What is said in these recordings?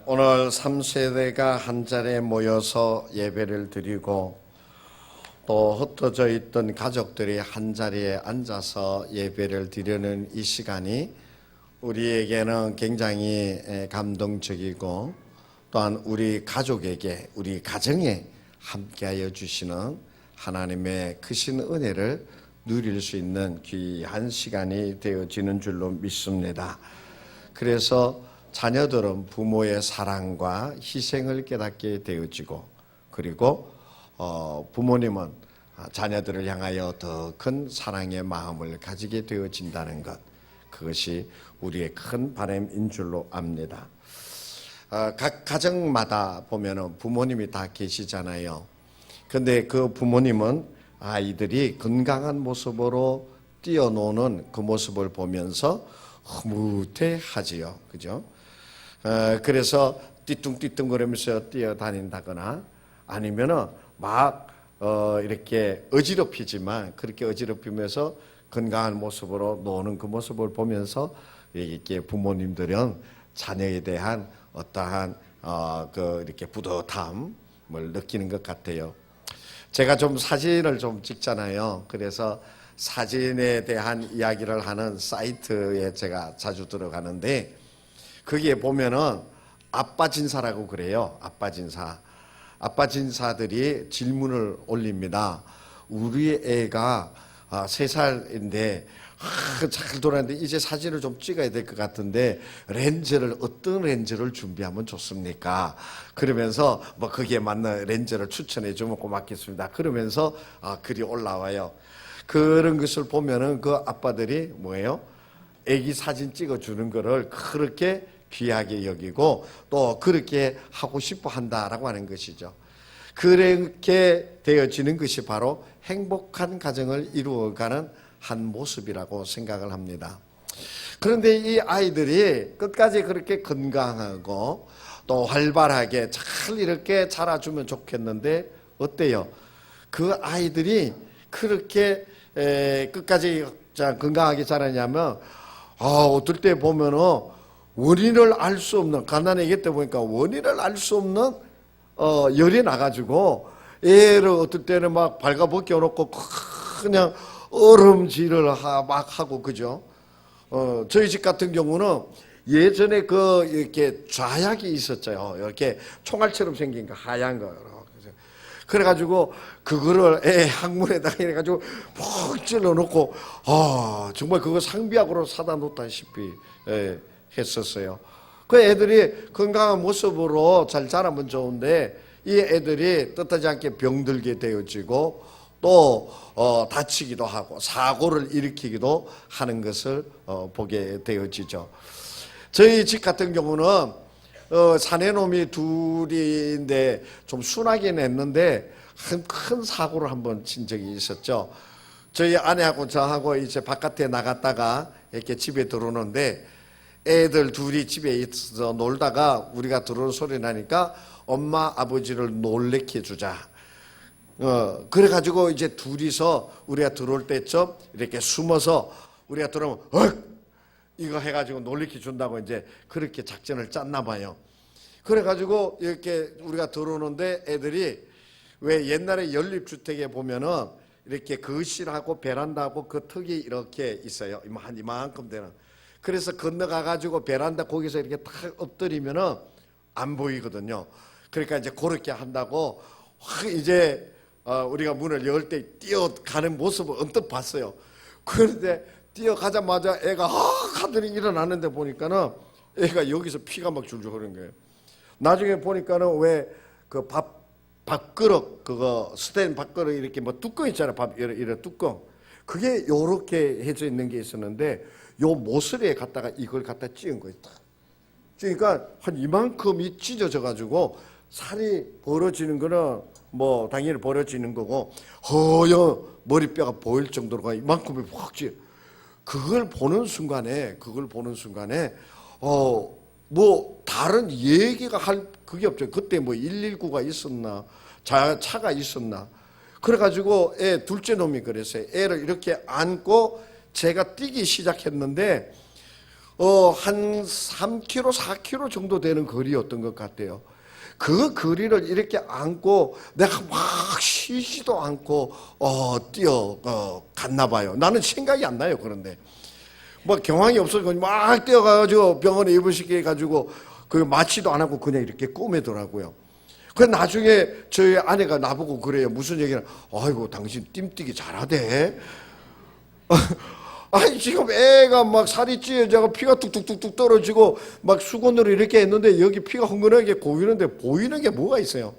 오늘 3세대가 한 자리에 모여서 예배를 드리고 또 흩어져 있던 가족들이 한 자리에 앉아서 예배를 드리는 이 시간이 우리에게는 굉장히 감동적이고 또한 우리 가족에게, 우리 가정에 함께하여 주시는 하나님의 크신 은혜를 누릴 수 있는 귀한 시간이 되어지는 줄로 믿습니다. 그래서 자녀들은 부모의 사랑과 희생을 깨닫게 되어지고, 그리고 부모님은 자녀들을 향하여 더 큰 사랑의 마음을 가지게 되어진다는 것, 그것이 우리의 큰 바람인 줄로 압니다. 각 가정마다 보면은 부모님이 다 계시잖아요. 근데 그 부모님은 아이들이 건강한 모습으로 뛰어노는 그 모습을 보면서 흐뭇해하지요. 그죠? 그래서 띠뚱띠뚱 거리면서 뛰어다닌다거나 아니면은 막 이렇게 어지럽히지만 그렇게 어지럽히면서 건강한 모습으로 노는 그 모습을 보면서 이렇게 부모님들은 자녀에 대한 어떠한 이렇게 뿌듯함을 느끼는 것 같아요. 제가 좀 사진을 좀 찍잖아요. 그래서 사진에 대한 이야기를 하는 사이트에 제가 자주 들어가는데 거기에 보면은 아빠 진사라고 그래요. 아빠 진사. 아빠 진사들이 질문을 올립니다. 우리 애가 3살인데 잘 돌아왔는데 이제 사진을 좀 찍어야 될 것 같은데 어떤 렌즈를 준비하면 좋습니까? 그러면서 뭐 거기에 맞는 렌즈를 추천해 주면 고맙겠습니다. 그러면서 글이 올라와요. 그런 것을 보면은 그 아빠들이 뭐예요? 애기 사진 찍어주는 거를 그렇게 귀하게 여기고 또 그렇게 하고 싶어 한다라고 하는 것이죠. 그렇게 되어지는 것이 바로 행복한 가정을 이루어가는 한 모습이라고 생각을 합니다. 그런데 이 아이들이 끝까지 그렇게 건강하고 또 활발하게 잘 이렇게 자라주면 좋겠는데 어때요? 그 아이들이 그렇게 끝까지 건강하게 자라냐면 어떨 때 보면은 원인을 알 수 없는, 간단히 얘기했다 보니까 원인을 알 수 없는 열이 나가지고 애를 어떨 때는 막 발가벗겨 놓고 그냥 얼음질을 막 하고 그죠? 저희 집 같은 경우는 예전에 이렇게 좌약이 있었죠. 이렇게 총알처럼 생긴 거, 하얀 거. 그래가지고 그거를 애 항문에다가 이래가지고 푹 찔러놓고 정말 그거 상비약으로 사다 놓다시피 했었어요. 그 애들이 건강한 모습으로 잘 자라면 좋은데 이 애들이 뜻하지 않게 병들게 되어지고 또 다치기도 하고 사고를 일으키기도 하는 것을 보게 되어지죠. 저희 집 같은 경우는 사내놈이 둘인데 좀 순하긴 했는데 큰 사고를 한번 친 적이 있었죠. 저희 아내하고 저하고 이제 바깥에 나갔다가 이렇게 집에 들어오는데 애들 둘이 집에 있어서 놀다가 우리가 들어오는 소리 나니까 엄마 아버지를 놀래켜 주자. 그래가지고 이제 둘이서 우리가 들어올 때쯤 이렇게 숨어서 우리가 들어오면 이거 해가지고 놀래켜 준다고 이제 그렇게 작전을 짰나 봐요. 그래가지고 이렇게 우리가 들어오는데 애들이 왜 옛날에 연립주택에 보면은 이렇게 거실하고 베란다하고 그 턱이 이렇게 있어요. 한 이만큼 되는. 그래서 건너가가지고 베란다 거기서 이렇게 탁 엎드리면은 안 보이거든요. 그러니까 이제 그렇게 한다고 이제 우리가 문을 열 때 뛰어가는 모습을 언뜻 봤어요. 그런데 뛰어가자마자 애가 하더니 일어났는데 보니까는 애가 여기서 피가 막 줄줄 흐르는 거예요. 나중에 보니까는 왜 그 밥그릇 그거 스텐 밥그릇 이렇게 뭐 뚜껑 있잖아요. 밥 이런 뚜껑. 그게 요렇게 해져 있는 게 있었는데 요 모서리에 갖다가 이걸 갖다 찍은 거예요. 그러니까 한 이만큼이 찢어져 가지고 살이 벌어지는 거는 뭐 당연히 벌어지는 거고 허여 머리뼈가 보일 정도로가 이만큼이 확 찢어. 그걸 보는 순간에 뭐 다른 얘기가 할 그게 없죠. 그때 뭐 119가 있었나 차가 있었나. 그래가지고 애 둘째 놈이 그랬어요. 애를 이렇게 안고 제가 뛰기 시작했는데 한 3km, 4km 정도 되는 거리였던 것 같아요. 그 거리를 이렇게 안고 내가 막 쉬지도 않고 갔나 봐요. 나는 생각이 안 나요. 그런데 뭐 경황이 없어서 막 뛰어가지고 병원에 입원시켜가지고 그 마취도 안 하고 그냥 이렇게 꼬매더라고요. 그 나중에 저희 아내가 나보고 그래요. 무슨 얘기를? 아이고 당신 뜀뛰기 잘하대. 아니 지금 애가 막 살이 찌어져고 피가 뚝뚝뚝뚝 떨어지고 막 수건으로 이렇게 했는데 여기 피가 흥건하게 고이는데 보이는 게 뭐가 있어요?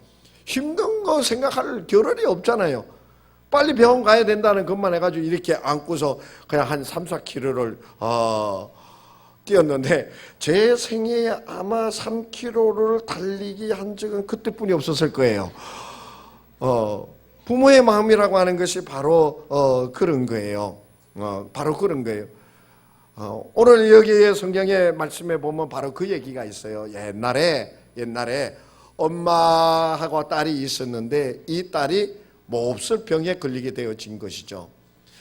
힘든 거 생각할 겨를이 없잖아요. 빨리 병원 가야 된다는 것만 해가지고 이렇게 안고서 그냥 한 3, 4km를 뛰었는데 제 생애에 아마 3km를 달리기 한 적은 그때뿐이 없었을 거예요. 부모의 마음이라고 하는 것이 바로 그런 거예요. 바로 그런 거예요. 오늘 여기에 성경의 말씀에 보면 바로 그 얘기가 있어요. 옛날에 엄마하고 딸이 있었는데 이 딸이 몹쓸병에 걸리게 되어진 것이죠.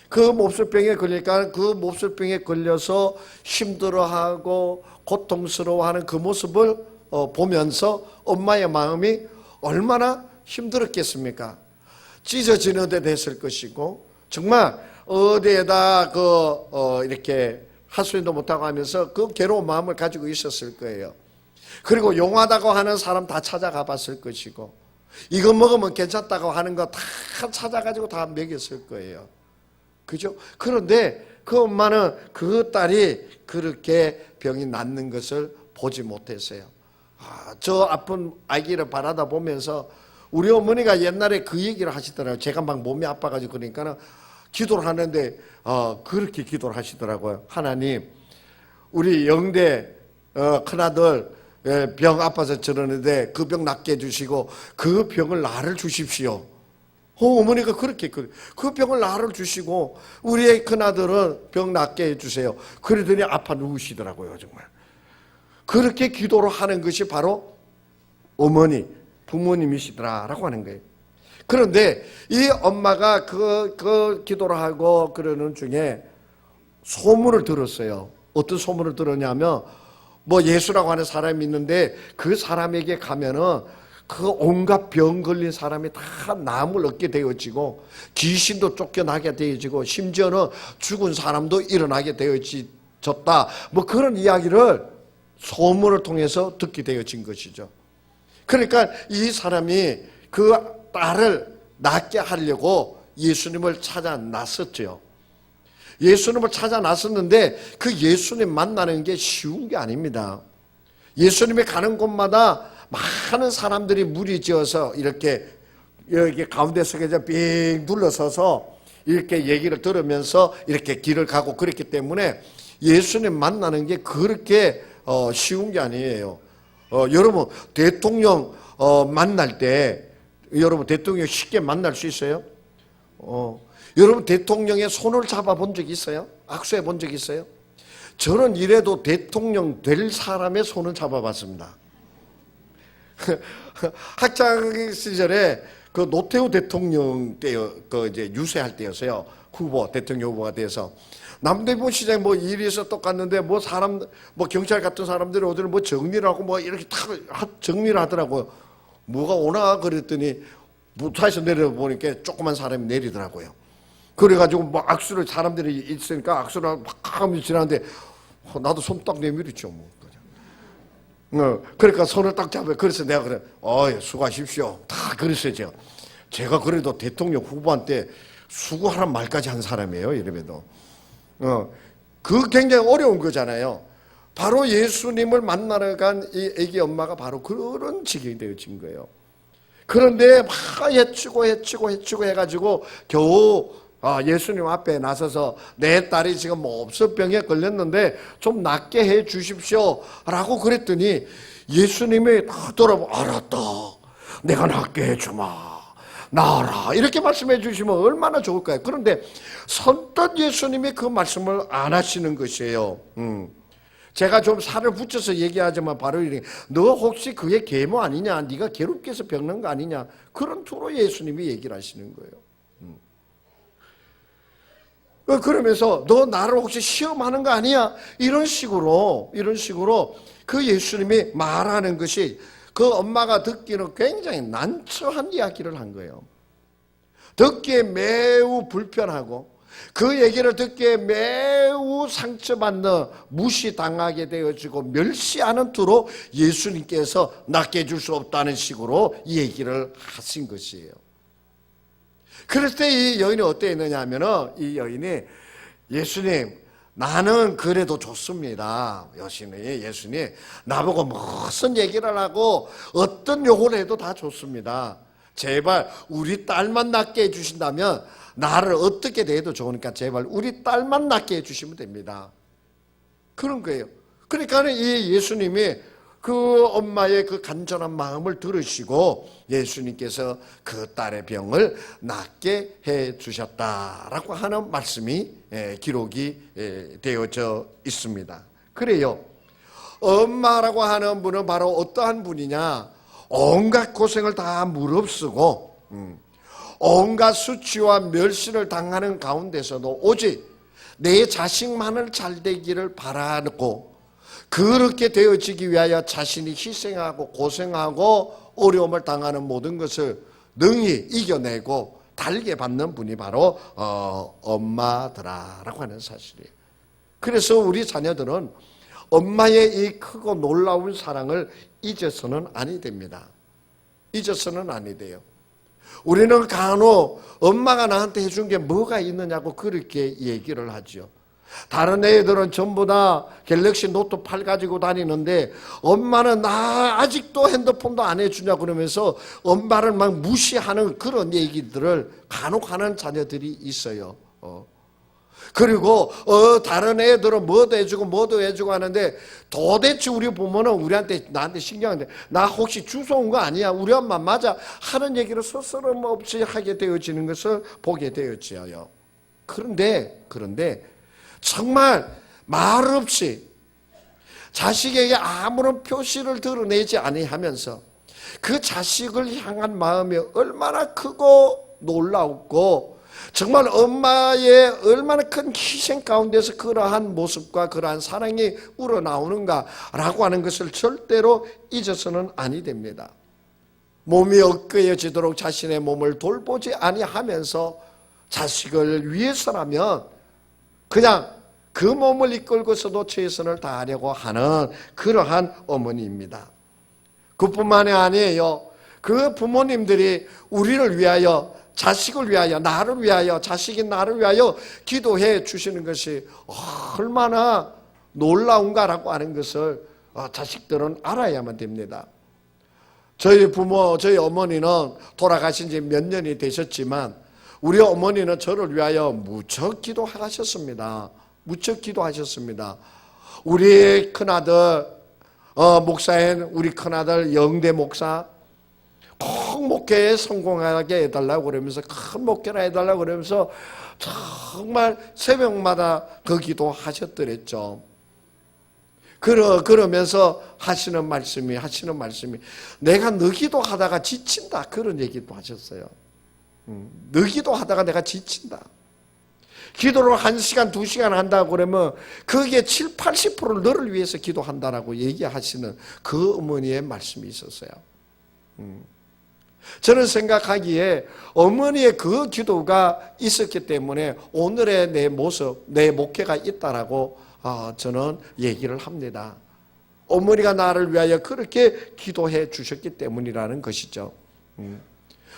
그 몹쓸병에 걸리니까 그 몹쓸병에 걸려서 힘들어하고 고통스러워하는 그 모습을 보면서 엄마의 마음이 얼마나 힘들었겠습니까? 찢어지는 데 됐을 것이고 정말 어디에다 이렇게 하소연도 못하고 하면서 그 괴로운 마음을 가지고 있었을 거예요. 그리고 용하다고 하는 사람 다 찾아가 봤을 것이고 이거 먹으면 괜찮다고 하는 거 다 찾아가지고 다 먹였을 거예요. 그죠? 그런데 그 엄마는 그 딸이 그렇게 병이 낫는 것을 보지 못했어요. 저 아픈 아기를 바라다 보면서 우리 어머니가 옛날에 그 얘기를 하시더라고요. 제가 막 몸이 아파가지고 그러니까는 기도를 하는데 그렇게 기도를 하시더라고요. 하나님, 우리 영대 큰아들 병 아파서 저러는데 그 병 낫게 해주시고 그 병을 나를 주십시오. 어머니가 그렇게 그 병을 나를 주시고 우리의 큰아들은 병 낫게 해주세요. 그러더니 아파 누우시더라고요. 정말 그렇게 기도를 하는 것이 바로 어머니, 부모님이시더라라고 하는 거예요. 그런데 이 엄마가 그 기도를 하고 그러는 중에 소문을 들었어요. 어떤 소문을 들었냐면 뭐 예수라고 하는 사람이 있는데 그 사람에게 가면은 그 온갖 병 걸린 사람이 다 나음을 얻게 되어지고 귀신도 쫓겨나게 되어지고 심지어는 죽은 사람도 일어나게 되어졌다. 뭐 그런 이야기를 소문을 통해서 듣게 되어진 것이죠. 그러니까 이 사람이 그 딸을 낫게 하려고 예수님을 찾아 나섰죠. 예수님을 찾아 나섰는데 그 예수님 만나는 게 쉬운 게 아닙니다. 예수님이 가는 곳마다 많은 사람들이 무리 지어서 이렇게 여기 가운데서 그냥 빙 둘러서서 이렇게 얘기를 들으면서 이렇게 길을 가고 그랬기 때문에 예수님 만나는 게 그렇게 쉬운 게 아니에요. 여러분 대통령 만날 때 여러분 대통령 쉽게 만날 수 있어요? 여러분 대통령의 손을 잡아본 적 있어요? 악수해 본 적 있어요? 저는 이래도 대통령 될 사람의 손을 잡아봤습니다. 학창 시절에 그 노태우 대통령 때 그 이제 유세할 때였어요. 대통령 후보가 돼서 남대문 시장에 뭐 일이 있어 똑같는데 뭐 사람 뭐 경찰 같은 사람들이 오더니 뭐 정리를 하고 뭐 이렇게 다 정리를 하더라고요. 뭐가 오나 그랬더니 무타에서 내려보니까 조그만 사람이 내리더라고요. 그래가지고 뭐 악수를 사람들이 있으니까 악수를 막 하면서 지나는데 나도 손 딱 내밀었죠 뭐. 그러니까 손을 딱 잡아요. 그래서 내가 그래, 수고하십시오. 다 그랬어요. 제가 그래도 대통령 후보한테 수고하란 말까지 한 사람이에요. 이러면도. 그 굉장히 어려운 거잖아요. 바로 예수님을 만나러 간 이 애기 엄마가 바로 그런 지경이 되어진 거예요. 그런데 막 해치고 해가지고 겨우 예수님 앞에 나서서 내 딸이 지금 몹쓸병에 걸렸는데 좀 낫게 해 주십시오 라고 그랬더니 예수님이 돌아보고 알았다. 내가 낫게 해주마. 나아라. 이렇게 말씀해 주시면 얼마나 좋을까요? 그런데 선뜻 예수님이 그 말씀을 안 하시는 것이에요. 제가 좀 살을 붙여서 얘기하지만 바로 이렇게 너 혹시 그게 계모 아니냐? 네가 괴롭게 해서 병난 거 아니냐? 그런 투로 예수님이 얘기를 하시는 거예요. 그러면서 너 나를 혹시 시험하는 거 아니야? 이런 식으로 그 예수님이 말하는 것이 그 엄마가 듣기는 굉장히 난처한 이야기를 한 거예요. 듣기에 매우 불편하고 그 얘기를 듣기에 매우 상처받는, 무시당하게 되어지고 멸시하는 투로 예수님께서 낫게 해줄 수 없다는 식으로 이 얘기를 하신 것이에요. 그랬을 때 이 여인이 어땠느냐 하면은, 이 여인이 예수님, 나는 그래도 좋습니다. 예수님 나보고 무슨 얘기를 하고 어떤 요구를 해도 다 좋습니다. 제발 우리 딸만 낫게 해주신다면, 나를 어떻게 대해도 좋으니까 제발 우리 딸만 낫게 해주시면 됩니다. 그런 거예요. 그러니까 이 예수님이 그 엄마의 그 간절한 마음을 들으시고 예수님께서 그 딸의 병을 낫게 해 주셨다라고 하는 말씀이 기록이 되어져 있습니다. 그래요. 엄마라고 하는 분은 바로 어떠한 분이냐? 온갖 고생을 다 무릅쓰고 온갖 수치와 멸시를 당하는 가운데서도 오직 내 자식만을 잘 되기를 바라고, 그렇게 되어지기 위하여 자신이 희생하고 고생하고 어려움을 당하는 모든 것을 능히 이겨내고 달게 받는 분이 바로 엄마더라라고 하는 사실이에요. 그래서 우리 자녀들은 엄마의 이 크고 놀라운 사랑을 잊어서는 아니 됩니다. 잊어서는 아니 돼요. 우리는 간혹 엄마가 나한테 해준 게 뭐가 있느냐고 그렇게 얘기를 하죠. 다른 애들은 전부 다 갤럭시 노트 8 가지고 다니는데 엄마는 나 아직도 핸드폰도 안 해주냐 그러면서 엄마를 막 무시하는 그런 얘기들을 간혹 하는 자녀들이 있어요. 그리고 다른 애들은 뭐도 해주고 하는데, 도대체 우리 부모는 나한테 신경한데, 나 혹시 주워 온 거 아니야? 우리 엄마 맞아? 하는 얘기를 스스럼 없이 하게 되어지는 것을 보게 되어져요. 그런데 정말 말 없이 자식에게 아무런 표시를 드러내지 아니하면서 그 자식을 향한 마음이 얼마나 크고 놀라웠고, 정말 엄마의 얼마나 큰 희생 가운데서 그러한 모습과 그러한 사랑이 우러나오는가라고 하는 것을 절대로 잊어서는 아니 됩니다. 몸이 엇겨지도록 자신의 몸을 돌보지 아니하면서 자식을 위해서라면 그냥 그 몸을 이끌고서도 최선을 다하려고 하는 그러한 어머니입니다. 그뿐만이 아니에요. 그 부모님들이 우리를 위하여, 자식을 위하여, 나를 위하여, 자식인 나를 위하여 기도해 주시는 것이 얼마나 놀라운가라고 하는 것을 자식들은 알아야만 됩니다. 저희 부모, 저희 어머니는 돌아가신 지 몇 년이 되셨지만 우리 어머니는 저를 위하여 무척 기도하셨습니다. 무척 기도하셨습니다. 우리 큰아들, 목사인 우리 큰아들 영대 목사, 꼭 목회에 성공하게 해달라고 그러면서, 큰 목회나 해달라고 그러면서 정말 새벽마다 그 기도하셨더랬죠. 그러면서 하시는 말씀이 내가 너 기도하다가 지친다, 그런 얘기도 하셨어요. 너 기도하다가 내가 지친다. 기도를 1시간 2시간 한다고 그러면 그게 7, 80%를 너를 위해서 기도한다라고 얘기하시는 그 어머니의 말씀이 있었어요. 저는 생각하기에 어머니의 그 기도가 있었기 때문에 오늘의 내 모습, 내 목회가 있다라고 저는 얘기를 합니다. 어머니가 나를 위하여 그렇게 기도해 주셨기 때문이라는 것이죠.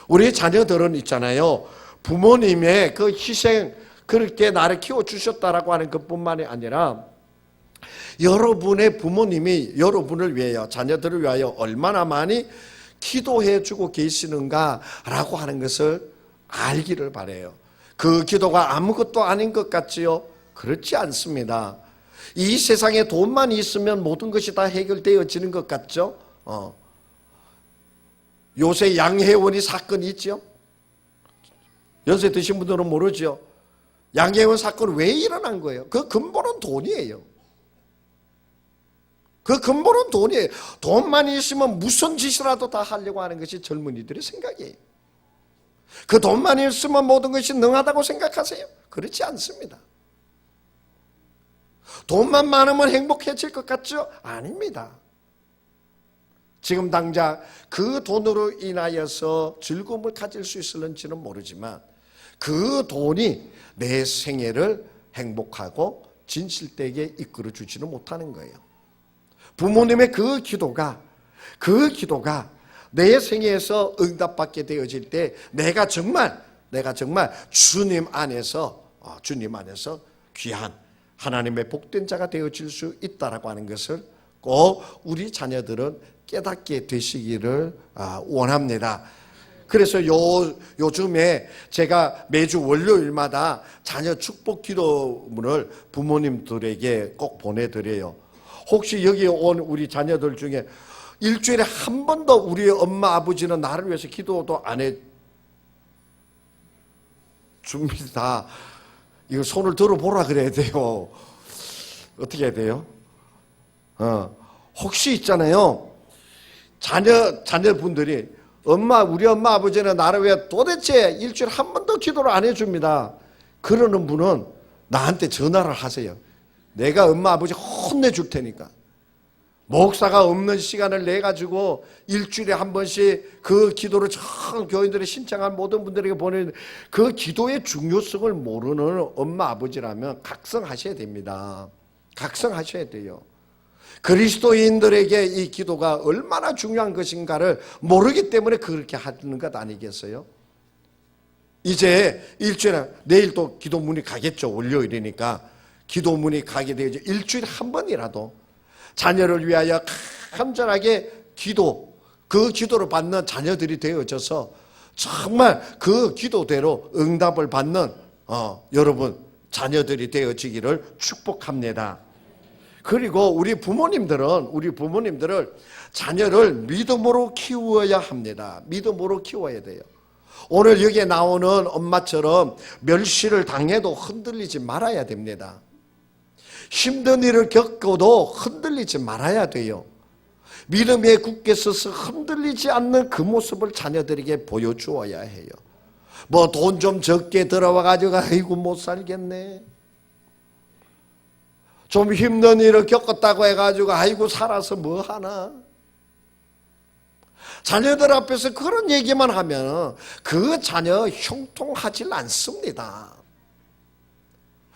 우리 자녀들은 있잖아요. 부모님의 그 희생, 그렇게 나를 키워주셨다라고 하는 것뿐만이 아니라 여러분의 부모님이 여러분을 위하여, 자녀들을 위하여 얼마나 많이 기도해 주고 계시는가라고 하는 것을 알기를 바라요. 그 기도가 아무것도 아닌 것 같지요? 그렇지 않습니다. 이 세상에 돈만 있으면 모든 것이 다 해결되어지는 것 같죠? 요새 양혜원이 사건이 있죠? 연세 드신 분들은 모르죠? 양혜원 사건은 왜 일어난 거예요? 그 근본은 돈이에요. 그 근본은 돈이에요. 돈만 있으면 무슨 짓이라도 다 하려고 하는 것이 젊은이들의 생각이에요. 그 돈만 있으면 모든 것이 능하다고 생각하세요? 그렇지 않습니다. 돈만 많으면 행복해질 것 같죠? 아닙니다. 지금 당장 그 돈으로 인하여서 즐거움을 가질 수 있을는지는 모르지만 그 돈이 내 생애를 행복하고 진실되게 이끌어 주지는 못하는 거예요. 부모님의 그 기도가 내 생애에서 응답받게 되어질 때 내가 정말 주님 안에서 귀한 하나님의 복된 자가 되어질 수 있다라고 하는 것을 꼭 우리 자녀들은 깨닫게 되시기를 원합니다. 그래서 요즘에 제가 매주 월요일마다 자녀 축복 기도문을 부모님들에게 꼭 보내드려요. 혹시 여기 온 우리 자녀들 중에 일주일에 한 번도 우리 엄마 아버지는 나를 위해서 기도도 안 해 줍니다. 이거 손을 들어보라 그래야 돼요. 어떻게 해야 돼요? 혹시 있잖아요. 자녀분들이 우리 엄마 아버지는 나를 위해 도대체 일주일에 한 번도 기도를 안 해줍니다. 그러는 분은 나한테 전화를 하세요. 내가 엄마 아버지 혼내줄 테니까. 목사가 없는 시간을 내가지고 일주일에 한 번씩 그 기도를 전 교인들이 신청한 모든 분들에게 보내는 그 기도의 중요성을 모르는 엄마 아버지라면 각성하셔야 됩니다. 각성하셔야 돼요. 그리스도인들에게 이 기도가 얼마나 중요한 것인가를 모르기 때문에 그렇게 하는 것 아니겠어요? 이제 일주일에 내일 또 기도문이 가겠죠. 월요일이니까 기도문이 가게 되죠. 일주일에 한 번이라도 자녀를 위하여 간절하게 그 기도를 받는 자녀들이 되어져서 정말 그 기도대로 응답을 받는 여러분 자녀들이 되어지기를 축복합니다. 그리고 우리 부모님들을 자녀를 믿음으로 키워야 합니다. 믿음으로 키워야 돼요. 오늘 여기에 나오는 엄마처럼 멸시를 당해도 흔들리지 말아야 됩니다. 힘든 일을 겪어도 흔들리지 말아야 돼요. 믿음에 굳게 서서 흔들리지 않는 그 모습을 자녀들에게 보여주어야 해요. 뭐 돈 좀 적게 들어와가지고 아이고 못 살겠네. 좀 힘든 일을 겪었다고 해가지고 아이고 살아서 뭐 하나. 자녀들 앞에서 그런 얘기만 하면 그 자녀 형통하질 않습니다.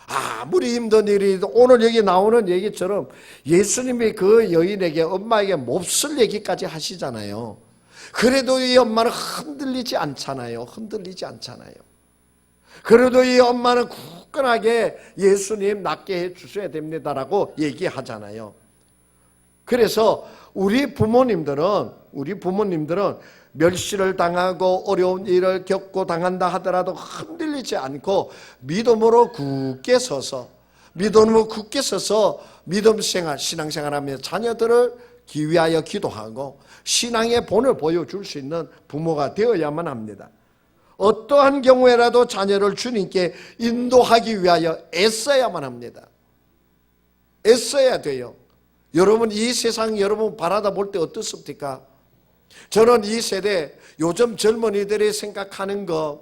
아무리 힘든 일이 오늘 여기 나오는 얘기처럼 예수님이 그 여인에게 엄마에게 몹쓸 얘기까지 하시잖아요. 그래도 이 엄마는 흔들리지 않잖아요. 그래도 이 엄마는 굳건하게 예수님 낫게 해주셔야 됩니다라고 얘기하잖아요. 그래서 우리 부모님들은 멸시를 당하고 어려운 일을 겪고 당한다 하더라도 흔들리지 않고 믿음으로 굳게 서서 믿음생활, 신앙생활하며 자녀들을 기위하여 기도하고 신앙의 본을 보여줄 수 있는 부모가 되어야만 합니다. 어떠한 경우에라도 자녀를 주님께 인도하기 위하여 애써야만 합니다. 애써야 돼요. 여러분 이 세상 여러분 바라다 볼 때 어떻습니까? 저는 이 세대 요즘 젊은이들이 생각하는 것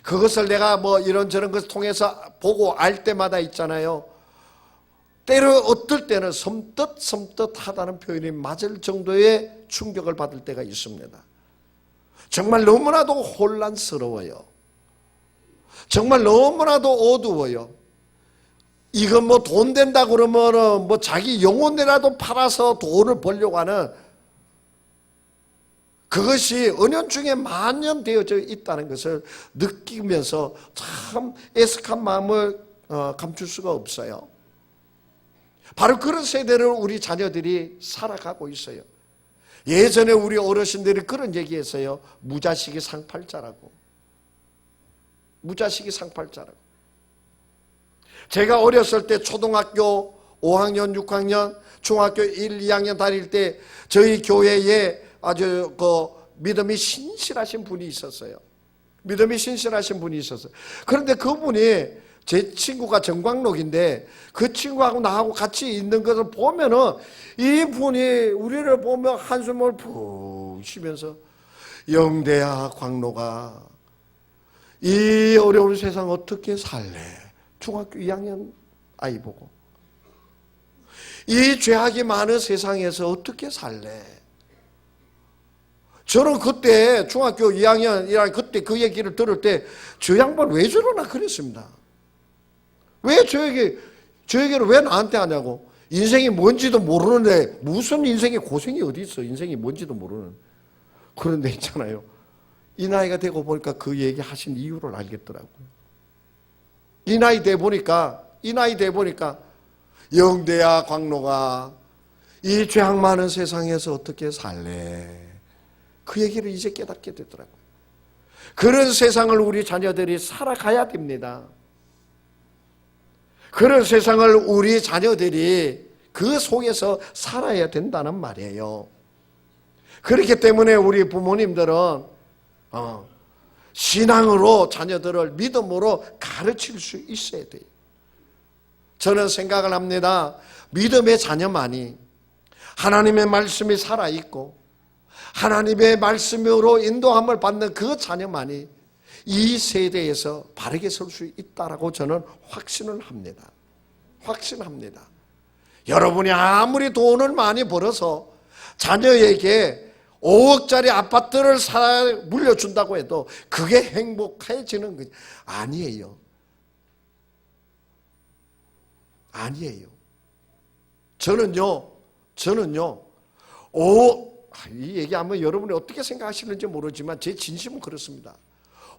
그것을 내가 뭐 이런저런 것을 통해서 보고 알 때마다 있잖아요. 때로 어떨 때는 섬뜩하다는 표현이 맞을 정도의 충격을 받을 때가 있습니다. 정말 너무나도 혼란스러워요. 정말 너무나도 어두워요. 이건 뭐 돈 된다 그러면은 뭐 자기 영혼이라도 팔아서 돈을 벌려고 하는 그것이 은연중에 만연되어져 있다는 것을 느끼면서 참 애석한 마음을 감출 수가 없어요. 바로 그런 세대를 우리 자녀들이 살아가고 있어요. 예전에 우리 어르신들이 그런 얘기했어요. 무자식이 상팔자라고. 제가 어렸을 때 초등학교 5학년, 6학년, 중학교 1, 2학년 다닐 때 저희 교회에 아주 믿음이 신실하신 분이 있었어요. 그런데 그분이 제 친구가 정광록인데 그 친구하고 나하고 같이 있는 것을 보면은 이분이 우리를 보며 한숨을 푹 쉬면서 영대야 광록아 이 어려운 세상 어떻게 살래? 중학교 2학년 아이 보고. 이 죄악이 많은 세상에서 어떻게 살래? 저는 그때 중학교 2학년 그때 그 얘기를 들을 때 저 양반 왜 저러나 그랬습니다. 왜 저에게를 왜 나한테 하냐고. 인생이 뭔지도 모르는데 무슨 인생의 고생이 어디 있어. 인생이 뭔지도 모르는. 그런데 있잖아요. 이 나이가 되고 보니까 그 얘기 하신 이유를 알겠더라고요. 이 나이 돼 보니까 영대야 광로가 이 죄악 많은 세상에서 어떻게 살래? 그 얘기를 이제 깨닫게 되더라고요. 그런 세상을 우리 자녀들이 살아가야 됩니다. 그런 세상을 우리 자녀들이 그 속에서 살아야 된다는 말이에요. 그렇기 때문에 우리 부모님들은 신앙으로 자녀들을 믿음으로 가르칠 수 있어야 돼요. 저는 생각을 합니다. 믿음의 자녀만이 하나님의 말씀이 살아있고 하나님의 말씀으로 인도함을 받는 그 자녀만이 이 세대에서 바르게 설 수 있다라고 저는 확신을 합니다. 여러분이 아무리 돈을 많이 벌어서 자녀에게 5억짜리 아파트를 물려준다고 해도 그게 행복해지는 것이 아니에요. 저는요, 이 얘기하면 여러분이 어떻게 생각하시는지 모르지만 제 진심은 그렇습니다.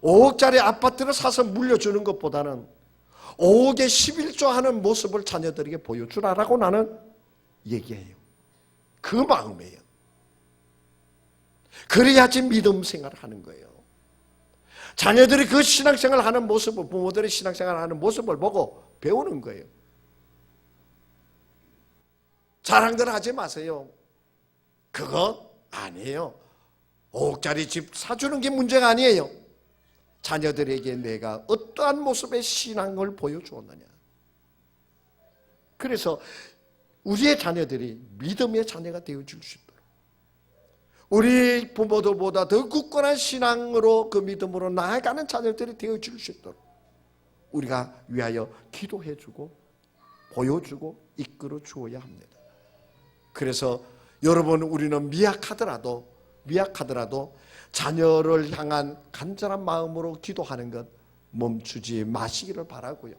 5억짜리 아파트를 사서 물려주는 것보다는 5억에 11조 하는 모습을 자녀들에게 보여주라라고 나는 얘기해요. 그 마음이에요. 그래야지 믿음 생활을 하는 거예요. 자녀들이 그 신앙생활을 하는 모습을, 부모들이 신앙생활을 하는 모습을 보고 배우는 거예요. 자랑들 하지 마세요. 그거 아니에요. 5억짜리 집 사주는 게 문제가 아니에요. 자녀들에게 내가 어떠한 모습의 신앙을 보여주었느냐. 그래서 우리의 자녀들이 믿음의 자녀가 되어줄 수 있도록 우리 부모들보다 더 굳건한 신앙으로 그 믿음으로 나아가는 자녀들이 되어줄 수 있도록 우리가 위하여 기도해주고 보여주고 이끌어 주어야 합니다. 그래서 여러분, 우리는 미약하더라도 자녀를 향한 간절한 마음으로 기도하는 것 멈추지 마시기를 바라고요.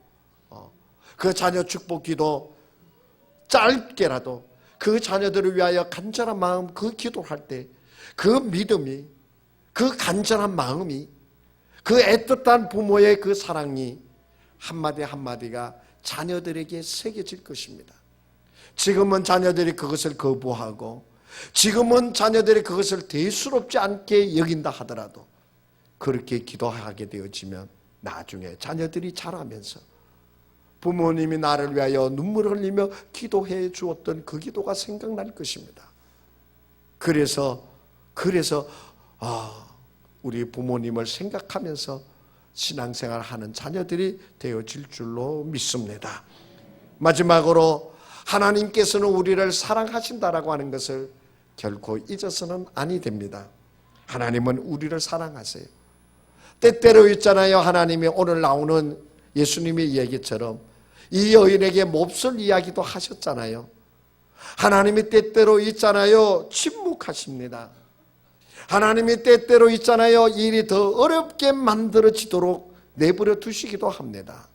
그 자녀 축복 기도 짧게라도 그 자녀들을 위하여 간절한 마음 그 기도를 할 때 그 믿음이, 그 간절한 마음이, 그 애틋한 부모의 그 사랑이 한마디 한마디가 자녀들에게 새겨질 것입니다. 지금은 자녀들이 그것을 거부하고 지금은 자녀들이 그것을 대수롭지 않게 여긴다 하더라도 그렇게 기도하게 되어지면 나중에 자녀들이 자라면서 부모님이 나를 위하여 눈물을 흘리며 기도해 주었던 그 기도가 생각날 것입니다. 그래서 우리 부모님을 생각하면서 신앙생활 하는 자녀들이 되어질 줄로 믿습니다. 마지막으로 하나님께서는 우리를 사랑하신다라고 하는 것을 결코 잊어서는 아니 됩니다. 하나님은 우리를 사랑하세요. 때때로 있잖아요. 하나님이 오늘 나오는 예수님의 얘기처럼 이 여인에게 몹쓸 이야기도 하셨잖아요. 하나님이 때때로 있잖아요. 침묵하십니다. 하나님이 때때로 있잖아요. 일이 더 어렵게 만들어지도록 내버려 두시기도 합니다.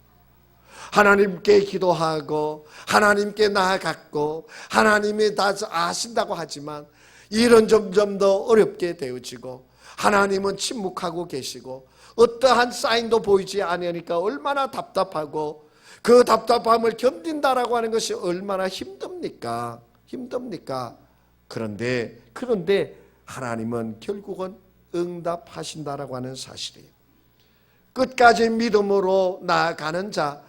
하나님께 기도하고 하나님께 나아갔고 하나님이 다 아신다고 하지만 일은 점점 더 어렵게 되어지고 하나님은 침묵하고 계시고 어떠한 사인도 보이지 않으니까 얼마나 답답하고 그 답답함을 견딘다라고 하는 것이 얼마나 힘듭니까? 그런데 하나님은 결국은 응답하신다라고 하는 사실이에요. 끝까지 믿음으로 나아가는 자,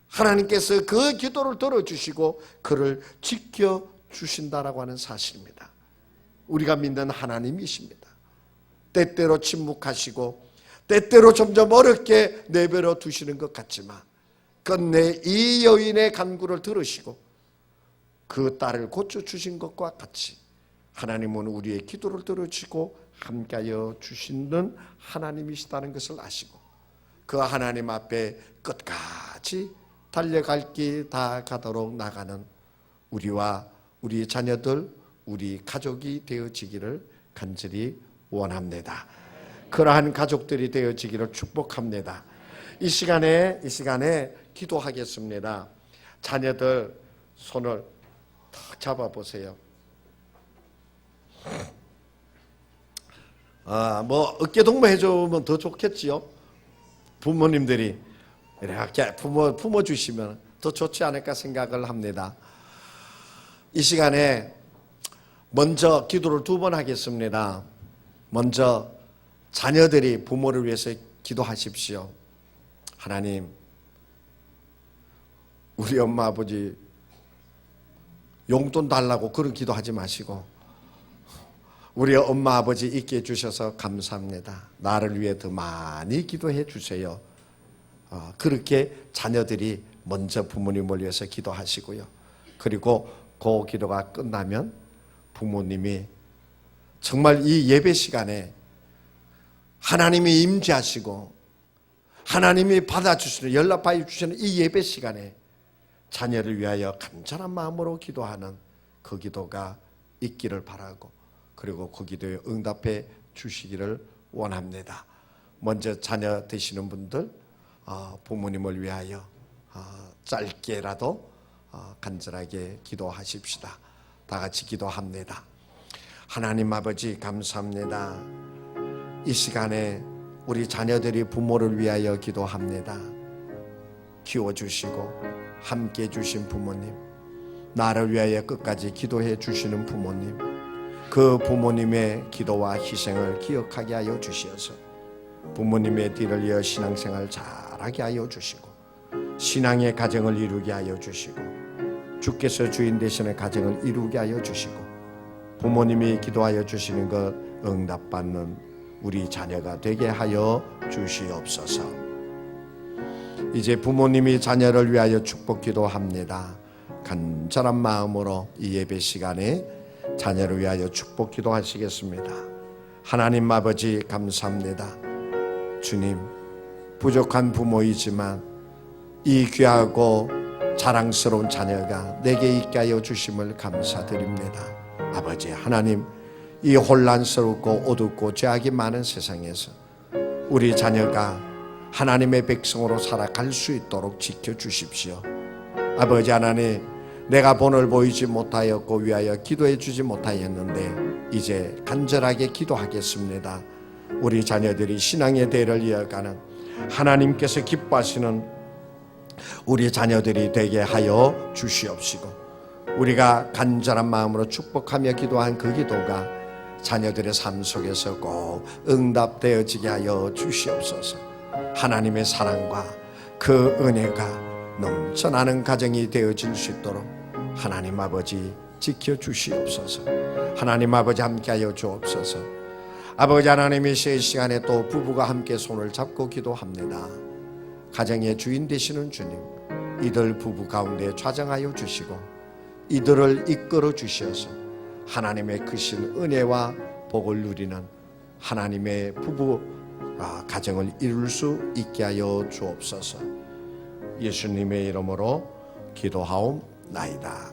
하나님께서 그 기도를 들어주시고 그를 지켜주신다라고 하는 사실입니다. 우리가 믿는 하나님이십니다. 때때로 침묵하시고 때때로 점점 어렵게 내버려 두시는 것 같지만 끝내 이 여인의 간구를 들으시고 그 딸을 고쳐주신 것과 같이 하나님은 우리의 기도를 들어주시고 함께하여 주시는 하나님이시다는 것을 아시고 그 하나님 앞에 끝까지 달려갈 길 다 가도록 나가는 우리와 우리 자녀들, 우리 가족이 되어지기를 간절히 원합니다. 그러한 가족들이 되어지기를 축복합니다. 이 시간에 기도하겠습니다. 자녀들 손을 탁 잡아보세요. 뭐 어깨동무 해주면 더 좋겠지요. 부모님들이 이렇게 품어 주시면 더 좋지 않을까 생각을 합니다. 이 시간에 먼저 기도를 2번 하겠습니다. 먼저 자녀들이 부모를 위해서 기도하십시오. 하나님, 우리 엄마 아버지 용돈 달라고 그런 기도하지 마시고 우리 엄마 아버지 있게 해주셔서 감사합니다. 나를 위해 더 많이 기도해 주세요. 그렇게 자녀들이 먼저 부모님을 위해서 기도하시고요. 그리고 그 기도가 끝나면 부모님이 정말 이 예배 시간에 하나님이 임재하시고 하나님이 받아주시는, 연락받아 주시는 이 예배 시간에 자녀를 위하여 간절한 마음으로 기도하는 그 기도가 있기를 바라고, 그리고 그 기도에 응답해 주시기를 원합니다. 먼저 자녀 되시는 분들 부모님을 위하여 짧게라도 간절하게 기도하십시다. 다 같이 기도합니다. 하나님 아버지 감사합니다. 이 시간에 우리 자녀들이 부모를 위하여 기도합니다. 키워주시고 함께 해주신 부모님, 나를 위하여 끝까지 기도해 주시는 부모님, 그 부모님의 기도와 희생을 기억하게 하여 주시어서 부모님의 뒤를 이어 신앙생활 잘하게 하여 주시고 신앙의 가정을 이루게 하여 주시고 주께서 주인 되시는 가정을 이루게 하여 주시고 부모님이 기도하여 주시는 것 응답받는 우리 자녀가 되게 하여 주시옵소서. 이제 부모님이 자녀를 위하여 축복 기도합니다. 간절한 마음으로 이 예배 시간에 자녀를 위하여 축복 기도하시겠습니다. 하나님 아버지 감사합니다. 주님, 부족한 부모이지만 이 귀하고 자랑스러운 자녀가 내게 있게 하여 주심을 감사드립니다. 아버지 하나님, 이 혼란스럽고 어둡고 죄악이 많은 세상에서 우리 자녀가 하나님의 백성으로 살아갈 수 있도록 지켜주십시오. 아버지 하나님, 내가 본을 보이지 못하였고 위하여 기도해 주지 못하였는데 이제 간절하게 기도하겠습니다. 우리 자녀들이 신앙의 대를 이어가는 하나님께서 기뻐하시는 우리 자녀들이 되게 하여 주시옵시고 우리가 간절한 마음으로 축복하며 기도한 그 기도가 자녀들의 삶 속에서 꼭 응답되어지게 하여 주시옵소서. 하나님의 사랑과 그 은혜가 넘쳐나는 가정이 되어질 수 있도록 하나님 아버지 지켜주시옵소서. 하나님 아버지 함께하여 주옵소서. 아버지 하나님이 이 시간에 또 부부가 함께 손을 잡고 기도합니다. 가정의 주인 되시는 주님, 이들 부부 가운데 좌정하여 주시고 이들을 이끌어 주셔서 하나님의 크신 은혜와 복을 누리는 하나님의 부부 가정을 이룰 수 있게 하여 주옵소서. 예수님의 이름으로 기도하옵나이다.